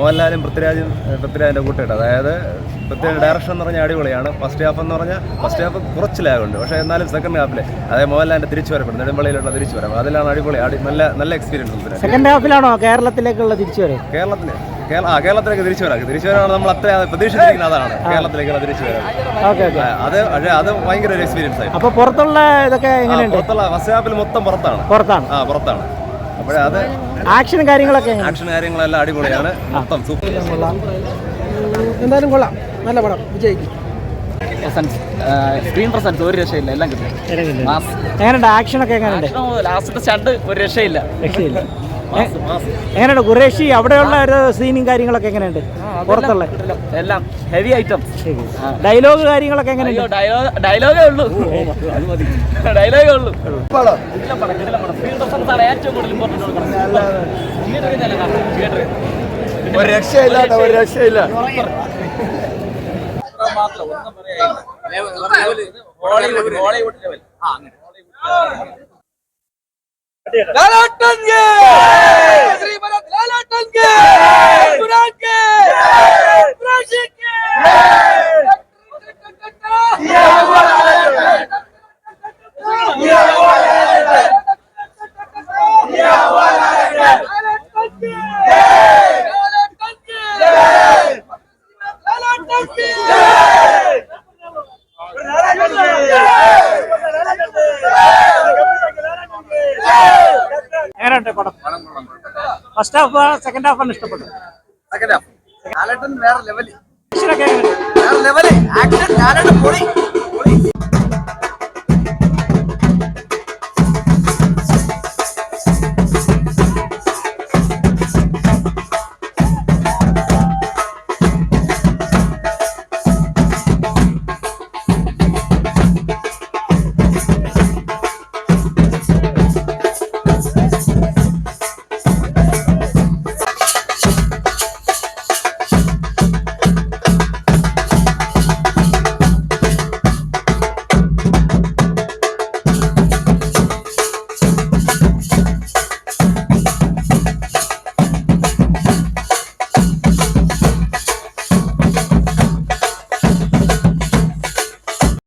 മോഹൻലാലും പൃഥ്വിരാജിന്റെ കൂട്ടിട്ട്. അതായത് പൃഥ്വിരാജിന്റെ ഡയറക്ഷൻ എന്ന് പറഞ്ഞാൽ അടിപൊളിയാണ്. ഫസ്റ്റ് ഹാഫ് കുറച്ച് ലാഗുണ്ട്. പക്ഷേ എന്നാലും സെക്കൻഡ് ഹാഫിൽ അതായത് മോഹൻലാലിന്റെ തിരിച്ചുവരവ്, നെടുമ്പള്ളിയിലുള്ള തിരിച്ചുവരവ്, അതിലാണ് അടിപൊളി. നല്ല എക്സ്പീരിയൻസ്. സെക്കൻഡ് ഹാഫിലാണോ കേരളത്തിലേക്കുള്ള തിരിച്ചുവരവ്? കേരളത്തിലേക്ക് തിരിച്ചുവരാണ് നമ്മൾ അത്ര പ്രതീക്ഷിച്ചിരിക്കുന്നത്. അതാണ് കേരളത്തിലേക്കുള്ള തിരിച്ചുവരവ്. അത് ഭയങ്കര ഒരു എക്സ്പീരിയൻസ് ആയി. അപ്പൊ പുറത്തുള്ള ഇതൊക്കെ എങ്ങനെയുണ്ട്? ഫസ്റ്റ് ഹാഫിൽ മൊത്തം പുറത്താണ്. അപ്പോഴേ അത് ആക്ഷനും കാര്യങ്ങളെല്ലാം അടിപൊളിയാണ്. മൊത്തം സൂപ്പർ. എന്തായാലും കൊള്ളാം, നല്ല പടം, വിജയിക്കും. സ്ക്രീൻ പ്രസൻസ് ഒരു രക്ഷയില്ല, എല്ലാം കിട്ടും. എങ്ങനെയുണ്ട് ആക്ഷനൊക്കെ? എങ്ങനെയുണ്ട് ലാസ്റ്റത്തെ സ്റ്റണ്ട്? ഒരു രക്ഷയില്ല. എങ്ങനെയുണ്ട് ഖുറേഷി? അവിടെയുള്ള ഒരു സീനും കാര്യങ്ങളൊക്കെ എങ്ങനെയുണ്ട്? പുറത്തുള്ള എല്ലാം ഹെവി ഐറ്റം. ഡയലോഗ് കാര്യങ്ങളൊക്കെ എങ്ങനെയുണ്ട്? ഡയലോഗേ ഉള്ളൂ. ഏറ്റവും കൂടുതൽ ഇമ്പോർട്ടൻ്റ്. ഒരു രക്ഷയില്ല. ഫസ്റ്റ് ഹാഫ് സെക്കൻഡ് ഹാഫ് ആണ് ഇഷ്ടപ്പെട്ടത്? സെക്കൻഡ് ഹാഫ് വേറെ ലെവല്. ആക്ഷൻ